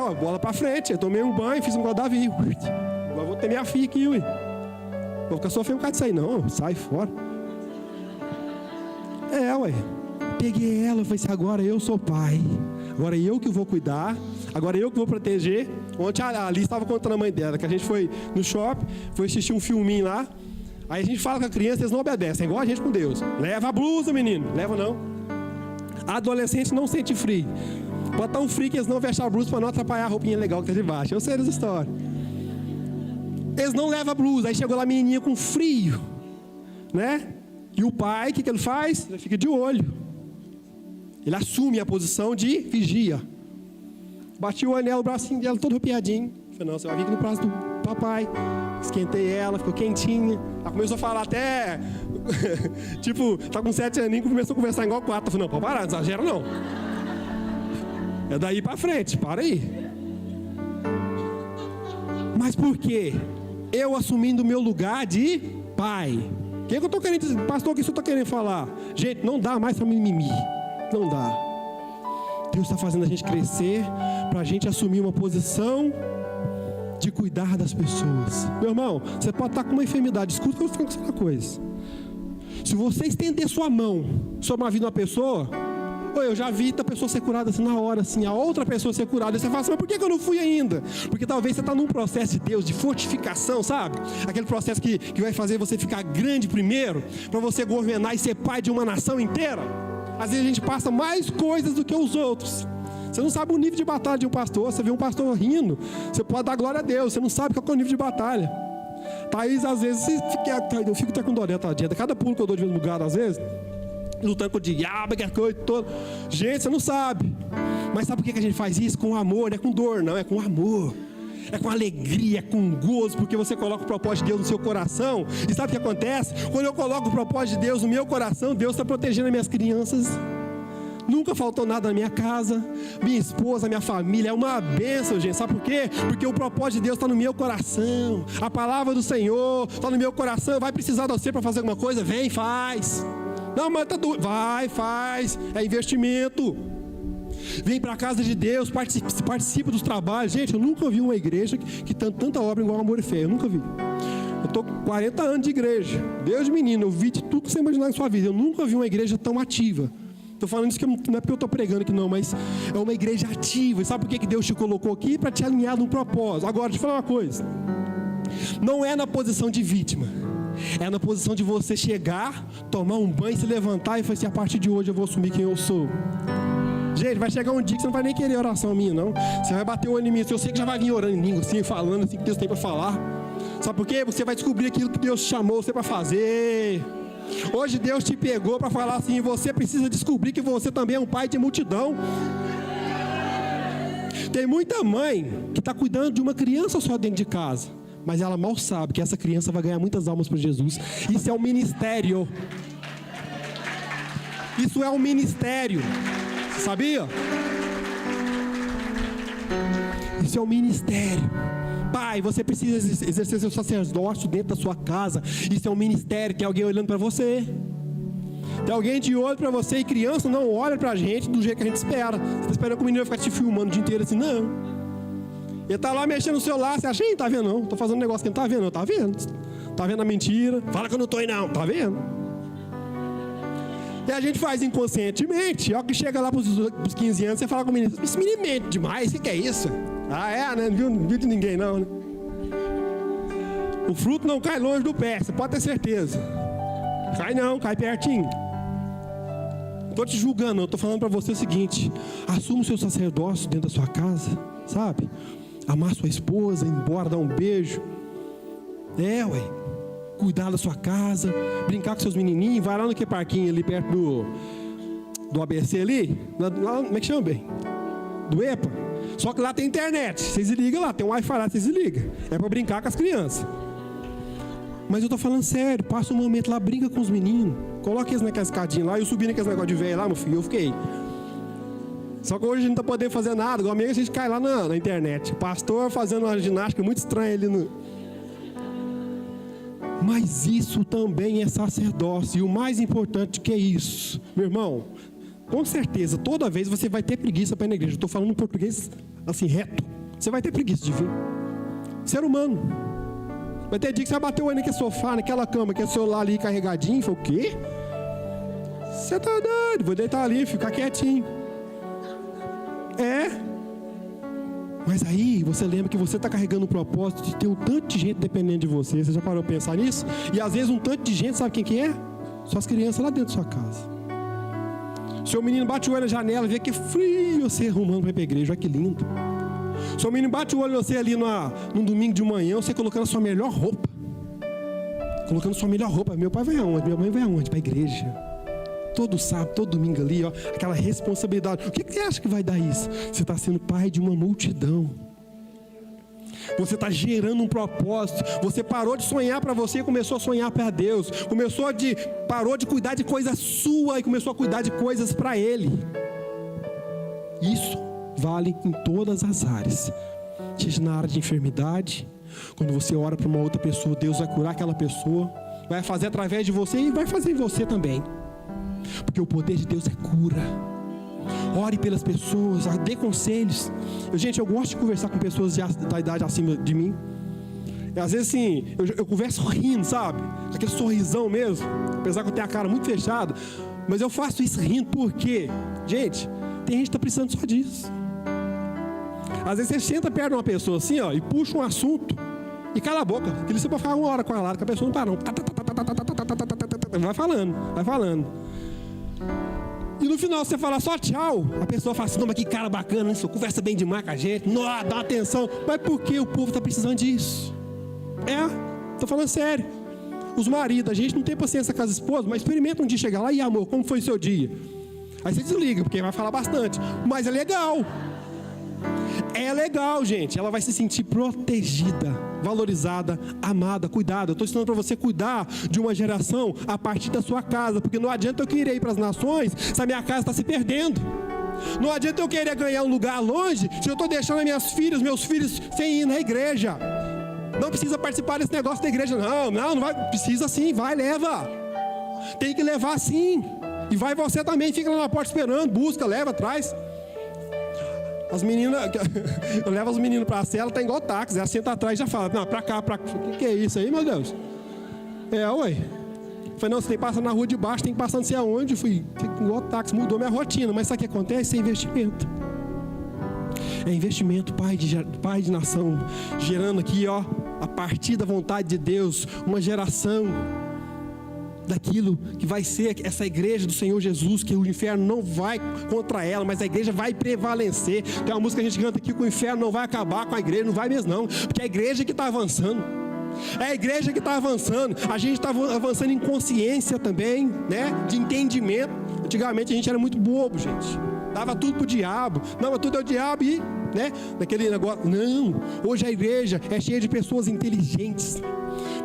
ó, bola pra frente. Eu tomei um banho, fiz um igual Davi. Agora vou ter minha filha aqui, ué. Vou ficar sofrendo um bocado disso aí, não, sai fora. Ué. Peguei ela e falei assim, agora eu sou pai. Agora eu que vou cuidar. Agora eu que vou proteger. Ontem a Alice estava contando a mãe dela, que a gente foi no shopping, foi assistir um filminho lá. Aí a gente fala com a criança, eles não obedecem, é igual a gente com Deus. Leva a blusa, menino. Leva não. Adolescente não sente frio. Botar um frio que eles não vestem a blusa para não atrapalhar a roupinha legal que está debaixo. Eu sei dessa história. Eles não levam a blusa. Aí chegou lá a menininha com frio, né? E o pai, o que ele faz? Ele fica de olho. Ele assume a posição de vigia. Bati o olho nela, o bracinho dela todo arrepiadinho. Falei, não, você vai vir aqui no braço do papai. Esquentei ela, ficou quentinha. Ela começou a falar até tipo, tá com 7 aninhos, começou a conversar igual 4. Eu falei, não, pode parar, não exagera não. É daí pra frente, para aí. Mas por quê? Eu assumindo o meu lugar de pai. O que eu estou querendo dizer? Pastor, o que eu estou querendo falar? Gente, não dá mais para mimimi. Não dá. Deus está fazendo a gente crescer para a gente assumir uma posição de cuidar das pessoas. Meu irmão, você pode estar com uma enfermidade, escuta que eu vou falar uma coisa. Se você estender sua mão sobre a vida de uma pessoa, eu já vi a pessoa ser curada assim na hora, assim, a outra pessoa ser curada, e você fala assim, mas por que eu não fui ainda? Porque talvez você está num processo de Deus, de fortificação, sabe? Aquele processo que vai fazer você ficar grande primeiro, para você governar e ser pai de uma nação inteira. Às vezes a gente passa mais coisas do que os outros. Você não sabe o nível de batalha de um pastor. Você vê um pastor rindo, você pode dar glória a Deus. Você não sabe qual é o nível de batalha. Thaís, às vezes, eu fico até com dó dela, tadinha. Cada pulo que eu dou de mesmo lugar, às vezes, lutando com o diabo, aquela coisa toda. Gente, você não sabe. Mas sabe por que a gente faz isso? Com amor, não é com dor, não, é com amor. É com alegria, é com gozo, porque você coloca o propósito de Deus no seu coração. E sabe o que acontece? Quando eu coloco o propósito de Deus no meu coração, Deus está protegendo as minhas crianças. Nunca faltou nada na minha casa. Minha esposa, minha família, é uma bênção, gente. Sabe por quê? Porque o propósito de Deus está no meu coração. A palavra do Senhor está no meu coração. Vai precisar de você para fazer alguma coisa? Vem, faz. Não, mas tá doido. Vai, faz. É investimento. Vem para a casa de Deus, participa dos trabalhos. Gente, eu nunca vi uma igreja que tem tanta obra igual Amor e Fé. Eu nunca vi. Eu estou com 40 anos de igreja. Deus menino, eu vi de tudo que você imaginar na sua vida. Eu nunca vi uma igreja tão ativa. Estou falando isso que não é porque eu estou pregando aqui não, mas é uma igreja ativa. E sabe por que Deus te colocou aqui? Para te alinhar num propósito. Agora, deixa eu falar uma coisa. Não é na posição de vítima. É na posição de você chegar, tomar um banho, se levantar e falar assim, a partir de hoje eu vou assumir quem eu sou. Gente, vai chegar um dia que você não vai nem querer oração minha, não. Você vai bater o olho em mim. Eu sei que já vai vir orando em língua, assim, falando assim que Deus tem para falar. Sabe por quê? Você vai descobrir aquilo que Deus chamou você para fazer. Hoje Deus te pegou para falar assim, você precisa descobrir que você também é um pai de multidão. Tem muita mãe que está cuidando de uma criança só dentro de casa, mas ela mal sabe que essa criança vai ganhar muitas almas para Jesus. Isso é um ministério. Isso é um ministério. Você sabia? Isso é um ministério. Pai, você precisa exercer seu sacerdócio dentro da sua casa. Isso é um ministério, tem alguém olhando para você. Tem alguém de olho para você. E criança não olha para a gente do jeito que a gente espera. Você está esperando que o menino vai ficar te filmando o dia inteiro assim, não. Ele está lá mexendo no celular, você acha, não está vendo não. Estou fazendo um negócio que não está vendo, não. Está vendo. Está vendo a mentira. Fala que eu não estou aí não, está vendo. E a gente faz inconscientemente. Ó, que chega lá para os 15 anos, você fala com o menino, esse menino mente demais, o que é isso? Ah, é, né? Não viu de ninguém, não, né? O fruto não cai longe do pé, você pode ter certeza. Cai não, cai pertinho. Não estou te julgando, não. Estou falando para você o seguinte: assuma o seu sacerdócio dentro da sua casa, sabe? Amar sua esposa, ir embora, dar um beijo. Cuidar da sua casa, brincar com seus menininhos. Vai lá no que parquinho ali perto do ABC ali. Como é que chama, bem? Do EPA. Só que lá tem internet, vocês ligam lá, tem um Wi-Fi lá, vocês ligam. É para brincar com as crianças. Mas eu tô falando sério, passa um momento lá, brinca com os meninos. Coloca eles naquela escadinha lá, eu subi naqueles negócio de velho lá, meu filho, eu fiquei. Só que hoje a gente não tá podendo fazer nada, igual a gente cai lá na internet. O pastor fazendo uma ginástica muito estranha ali no... Mas isso também é sacerdócio. E o mais importante que é isso, meu irmão, com certeza, toda vez você vai ter preguiça para ir na igreja. Eu estou falando em português assim, reto. Você vai ter preguiça de vir. Ser humano. Vai ter dia que você vai bater o olho naquele sofá, naquela cama, aquele celular ali carregadinho. Fala, o quê? Você está doido? Vou deitar ali, ficar quietinho. Mas aí você lembra que você está carregando o propósito de ter um tanto de gente dependendo de você. Você já parou para pensar nisso? E às vezes um tanto de gente, sabe quem que é? Suas crianças lá dentro da sua casa. Seu menino bate o olho na janela, vê que frio você arrumando para ir para a igreja. Olha que lindo. Seu menino bate o olho em você ali num domingo de manhã, você colocando a sua melhor roupa. Colocando a sua melhor roupa. Meu pai vai aonde? Minha mãe vai aonde? Para a igreja. Todo sábado, todo domingo ali, ó, aquela responsabilidade. O que você acha que vai dar isso? Você está sendo pai de uma multidão. Você está gerando um propósito. Você parou de sonhar para você e começou a sonhar para Deus. Parou de cuidar de coisa sua e começou a cuidar de coisas para Ele. Isso vale em todas as áreas. Seja na área de enfermidade, quando você ora para uma outra pessoa, Deus vai curar aquela pessoa, vai fazer através de você e vai fazer em você também. Porque o poder de Deus é cura. ore pelas pessoas, dê conselhos. Gente, eu gosto de conversar com pessoas da idade acima de mim. E às vezes assim, eu converso rindo, sabe? Aquele sorrisão mesmo, apesar que eu tenho a cara muito fechada. Mas eu faço isso rindo porque, gente, tem gente que está precisando só disso. Às vezes você senta perto de uma pessoa assim, ó, e puxa um assunto e cala a boca. Aquilo você pode ficar uma hora com ela, que a pessoa não para não. Vai falando. E no final você fala só tchau, a pessoa fala assim, não, mas que cara bacana, isso, conversa bem demais com a gente, nossa, dá atenção. Mas por que o povo está precisando disso? Tô falando sério. Os maridos, a gente não tem paciência com as esposas, mas experimenta um dia chegar lá e amor, como foi o seu dia? Aí você desliga, porque vai falar bastante. Mas é legal. É legal, gente. Ela vai se sentir protegida, valorizada, amada, cuidada. Eu estou ensinando para você cuidar de uma geração a partir da sua casa, porque não adianta eu querer ir para as nações se a minha casa está se perdendo. Não adianta eu querer ganhar um lugar longe se eu estou deixando meus filhos sem ir na igreja. Não precisa participar desse negócio da igreja, não vai, precisa sim, vai, leva. Tem que levar sim. E vai você também, fica lá na porta esperando, busca, leva, traz. As meninas, eu levo os meninos para a cela, tá igual táxi, ela senta atrás e já fala, não, para cá, o que é isso aí, meu Deus? Ué. Falei, não, você tem que passar na rua de baixo, tem que passar não sei aonde, fui igual táxi, mudou minha rotina, mas sabe o que acontece? É investimento. É investimento, pai de nação, gerando aqui, ó, a partir da vontade de Deus, uma geração daquilo que vai ser essa igreja do Senhor Jesus, que o inferno não vai contra ela, mas a igreja vai prevalecer. Tem uma música que a gente canta aqui, que o inferno não vai acabar com a igreja, não vai mesmo não, porque é a igreja que está avançando. É a igreja que está avançando. A gente está avançando em consciência também, né? De entendimento. Antigamente a gente era muito bobo, gente. Dava tudo pro diabo. Não, mas tudo é o diabo e, né? Naquele negócio. Não. Hoje a igreja é cheia de pessoas inteligentes.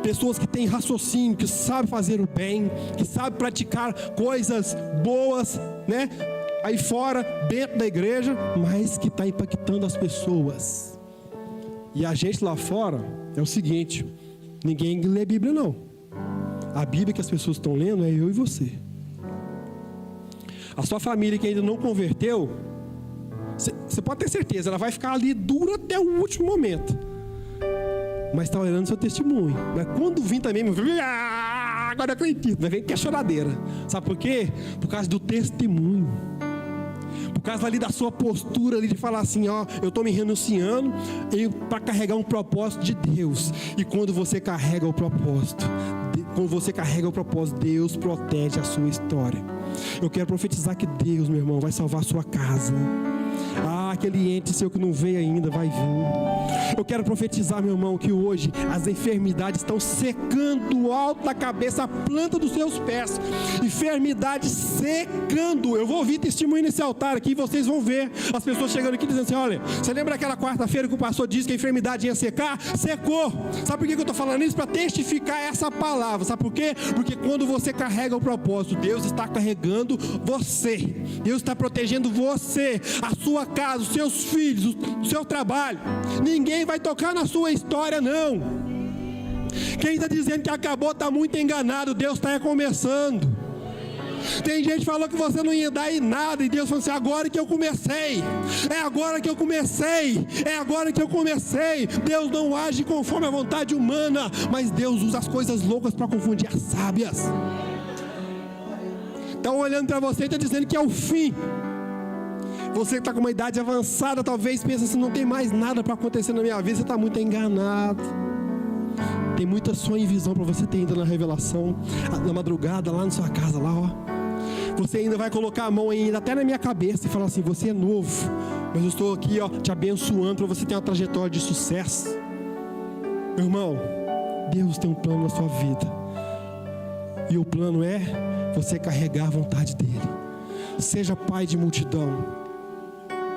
Pessoas que têm raciocínio, que sabem fazer o bem, que sabem praticar coisas boas, né? Aí fora, dentro da igreja, mas que está impactando as pessoas. E a gente lá fora é o seguinte: ninguém lê Bíblia não. A Bíblia que as pessoas estão lendo é eu e você. A sua família que ainda não converteu, você pode ter certeza, ela vai ficar ali dura até o último momento. Mas está olhando seu testemunho. Mas quando vir também, agora eu acredito, vai ver que é choradeira. Sabe por quê? Por causa do testemunho. Por causa ali da sua postura ali de falar assim, ó, eu estou me renunciando para carregar um propósito de Deus. E quando você carrega o propósito, Deus protege a sua história. Eu quero profetizar que Deus, meu irmão, vai salvar a sua casa. Aquele ente seu que não veio ainda vai vir. Eu quero profetizar, meu irmão, que hoje as enfermidades estão secando alto da cabeça, a planta dos seus pés. Enfermidade secando. Eu vou ouvir testemunho nesse altar aqui e vocês vão ver as pessoas chegando aqui dizendo assim, olha, você lembra aquela quarta-feira que o pastor disse que a enfermidade ia secar? Secou. Sabe por que eu estou falando isso? Para testificar essa palavra. Sabe por quê? Porque quando você carrega o propósito, Deus está carregando você. Deus está protegendo você, a sua casa, os seus filhos, o seu trabalho. Ninguém vai tocar na sua história, não. Quem está dizendo que acabou está muito enganado. Deus está começando. Tem gente que falou que você não ia dar em nada, e Deus falou assim, agora que eu comecei. É agora que eu comecei. É agora que eu comecei. Deus não age conforme a vontade humana, mas Deus usa as coisas loucas para confundir as sábias. Estão olhando para você e está dizendo que é o fim. Você que está com uma idade avançada, talvez pensa assim, não tem mais nada para acontecer na minha vida. Você está muito enganado. Tem muita sonho e visão para você ter ainda na revelação, na madrugada, lá na sua casa, lá, ó. Você ainda vai colocar a mão ainda até na minha cabeça e falar assim, você é novo, mas eu estou aqui, ó, te abençoando para você ter uma trajetória de sucesso. Meu irmão, Deus tem um plano na sua vida. E o plano é você carregar a vontade dele. Seja pai de multidão.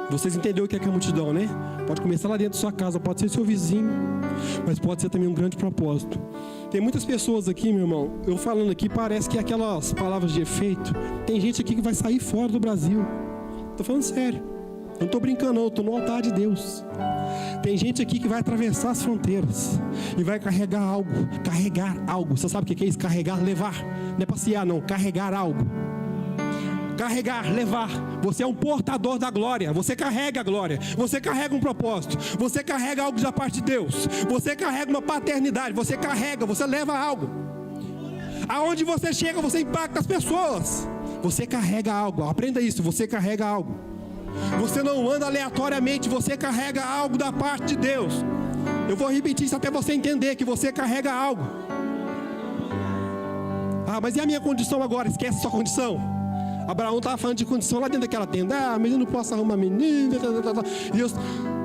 Vocês entenderam o que é multidão, né? Pode começar lá dentro da sua casa, pode ser seu vizinho, mas pode ser também um grande propósito. Tem muitas pessoas aqui, meu irmão, eu falando aqui, parece que aquelas palavras de efeito. Tem gente aqui que vai sair fora do Brasil. Estou falando sério. Não estou brincando não, estou no altar de Deus. Tem gente aqui que vai atravessar as fronteiras e vai carregar algo. Carregar algo. Você sabe o que é isso? Carregar, levar. Não é passear não, carregar algo. carregar, levar. Você é um portador da glória. Você carrega a glória. Você carrega um propósito. Você carrega algo da parte de Deus. Você carrega uma paternidade. Você carrega, você leva algo. Aonde você chega, você impacta as pessoas. Você carrega algo. Aprenda isso, você carrega algo. Você não anda aleatoriamente, você carrega algo da parte de Deus. Eu vou repetir isso até você entender que você carrega algo. Ah, mas e a minha condição agora? Esquece a sua condição. Abraão estava falando de condição lá dentro daquela tenda. Ah, mas eu não posso arrumar menino. E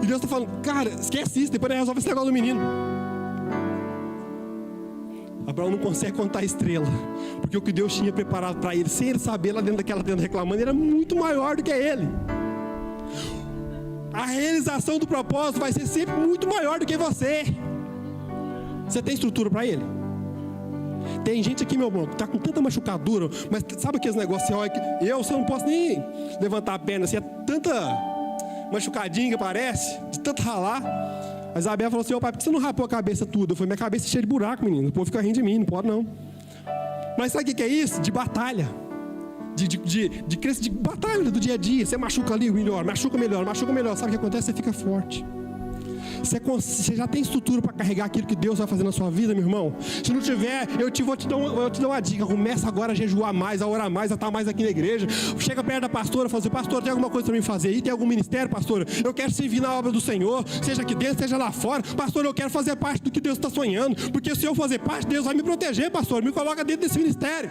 Deus está falando, cara, esquece isso, depois ele resolve esse negócio do menino. Abraão não consegue contar a estrela, porque o que Deus tinha preparado para ele, sem ele saber, lá dentro daquela tenda reclamando, era muito maior do que ele. A realização do propósito vai ser sempre muito maior do que você. Você tem estrutura para ele? Tem gente aqui, meu irmão, que está com tanta machucadura, mas sabe aqueles negócios assim, ó, eu não posso nem levantar a perna, assim, é tanta machucadinha que parece, de tanto ralar. A Isabel falou assim, ô pai, por que você não rapou a cabeça tudo? Eu falei, minha cabeça é cheia de buraco, menino, o povo fica rindo de mim, não pode não. Mas sabe o que é isso? De batalha. De batalha do dia a dia. Você machuca ali, melhor, machuca melhor. Sabe o que acontece? Você fica forte. Você já tem estrutura para carregar aquilo que Deus vai fazer na sua vida, meu irmão? Se não tiver, vou te dar uma dica. Começa agora a jejuar mais, a orar mais, a estar mais aqui na igreja. Chega perto da pastora e fala assim, pastor, tem alguma coisa para mim fazer aí? Tem algum ministério, pastora? Eu quero servir na obra do Senhor, seja aqui dentro, seja lá fora. Pastor, eu quero fazer parte do que Deus está sonhando, porque se eu fazer parte, Deus vai me proteger, pastor. Me coloca dentro desse ministério.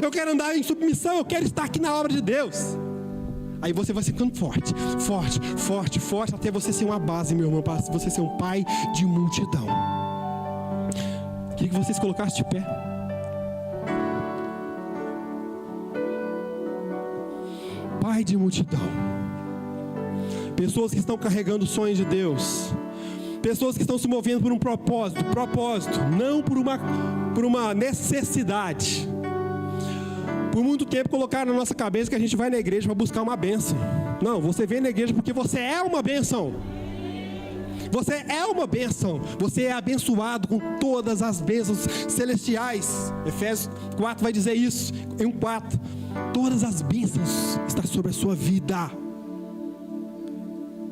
Eu quero andar em submissão, eu quero estar aqui na obra de Deus. Aí você vai ficando forte, até você ser uma base, meu irmão, para você ser um pai de multidão. Queria que vocês colocassem de pé. Pai de multidão. Pessoas que estão carregando sonhos de Deus. Pessoas que estão se movendo por um propósito, não por uma necessidade. Por muito tempo colocaram na nossa cabeça que a gente vai na igreja para buscar uma bênção. Não, você vem na igreja porque você é uma bênção. Você é uma bênção. Você é abençoado com todas as bênçãos celestiais. Efésios 4 vai dizer isso, em 1:4. Todas as bênçãos estão sobre a sua vida.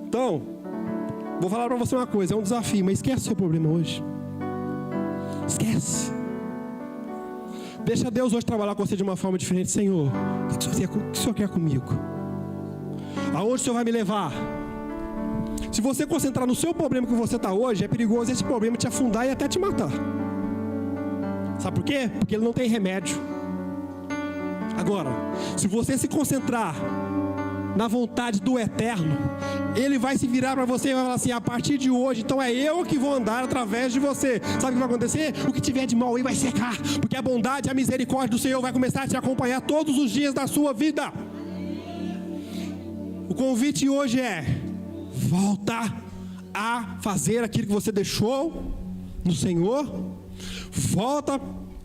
Então, vou falar para você uma coisa, é um desafio, mas esquece o seu problema hoje. Esquece. Deixa Deus hoje trabalhar com você de uma forma diferente. Senhor, o que o Senhor quer comigo? Aonde o Senhor vai me levar? Se você concentrar no seu problema que você está hoje, é perigoso esse problema te afundar e até te matar. Sabe por quê? Porque ele não tem remédio. Agora, se você se concentrar na vontade do eterno, ele vai se virar para você e vai falar assim, a partir de hoje, então é eu que vou andar através de você. Sabe o que vai acontecer? O que tiver de mal aí vai secar, porque a bondade e a misericórdia do Senhor vai começar a te acompanhar todos os dias da sua vida. O convite hoje é, volta a fazer aquilo que você deixou no Senhor. Volta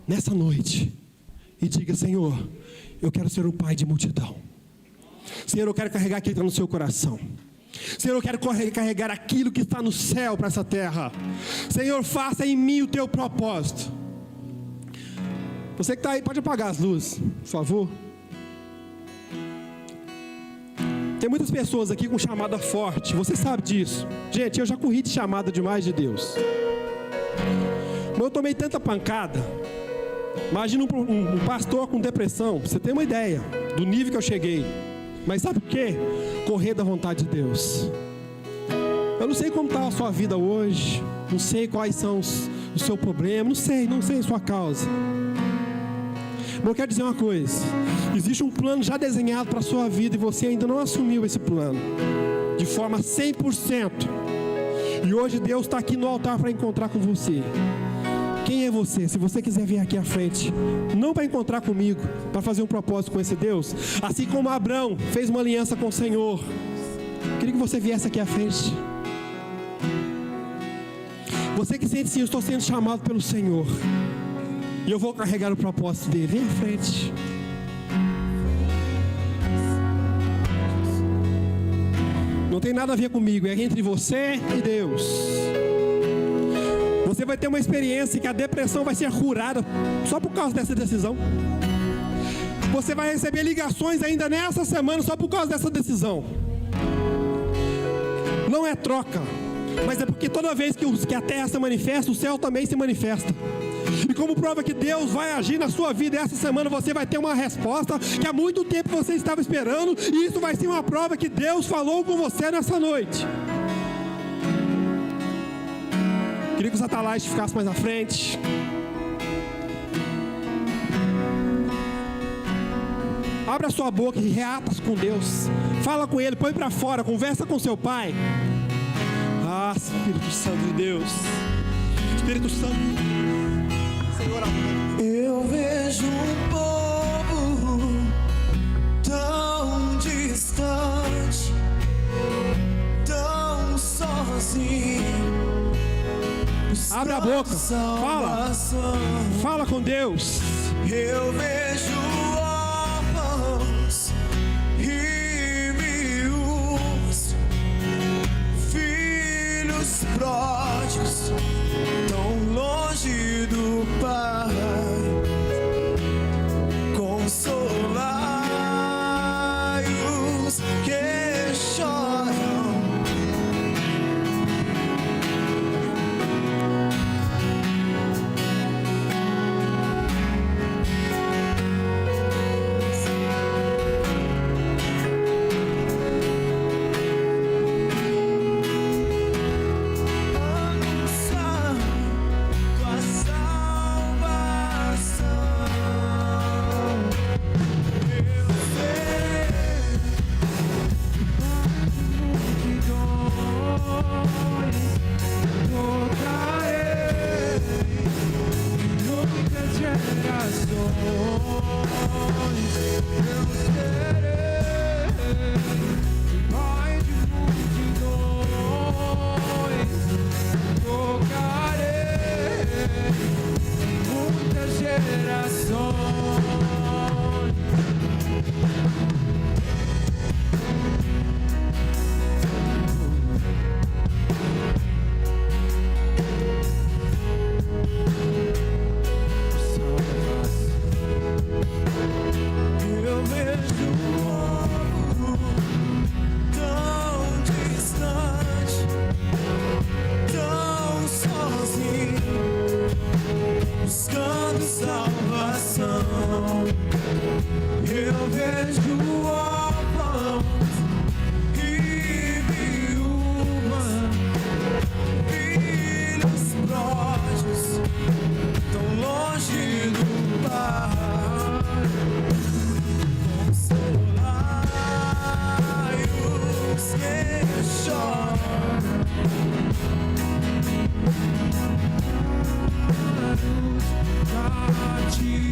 nessa noite e diga, Senhor, eu quero ser um pai de multidão. Senhor, eu quero carregar aquilo que está no seu coração. Senhor, eu quero carregar aquilo que está no céu para essa terra. Senhor, faça em mim o teu propósito. Você que está aí, pode apagar as luzes, por favor. Tem muitas pessoas aqui com chamada forte. Você sabe disso. Gente, eu já corri de chamada demais de Deus. Mas eu tomei tanta pancada. Imagina um pastor com depressão. Você tem uma ideia do nível que eu cheguei. Mas sabe o que? Correr da vontade de Deus. Eu não sei como está a sua vida hoje. Não sei quais são o seu problema. Não sei a sua causa. Mas eu quero dizer uma coisa. Existe um plano já desenhado para a sua vida e você ainda não assumiu esse plano de forma 100%. E hoje Deus está aqui no altar para encontrar com você. Quem é você? Se você quiser vir aqui à frente, não para encontrar comigo, para fazer um propósito com esse Deus, assim como Abraão fez uma aliança com o Senhor, queria que você viesse aqui à frente. Você que sente sim, eu estou sendo chamado pelo Senhor e eu vou carregar o propósito dele. Vem à frente. Não tem nada a ver comigo, é entre você e Deus. Você vai ter uma experiência que a depressão vai ser curada só por causa dessa decisão. Você vai receber ligações ainda nessa semana só por causa dessa decisão. Não é troca, mas é porque toda vez que a terra se manifesta, o céu também se manifesta. E como prova que Deus vai agir na sua vida essa semana, você vai ter uma resposta que há muito tempo você estava esperando, e isso vai ser uma prova que Deus falou com você nessa noite. Queria que os atalaias ficassem mais à frente. Abra sua boca e reata com Deus. Fala com Ele, põe para fora, conversa com seu Pai. Ah, Espírito Santo de Deus. Espírito Santo. Senhor, eu vejo um povo tão distante, tão sozinho. Abra a boca, fala. Fala com Deus. Eu vejo órfãos e viúvas, filhos pródigos, tão longe do Pai. Consolai-os que choram. Ti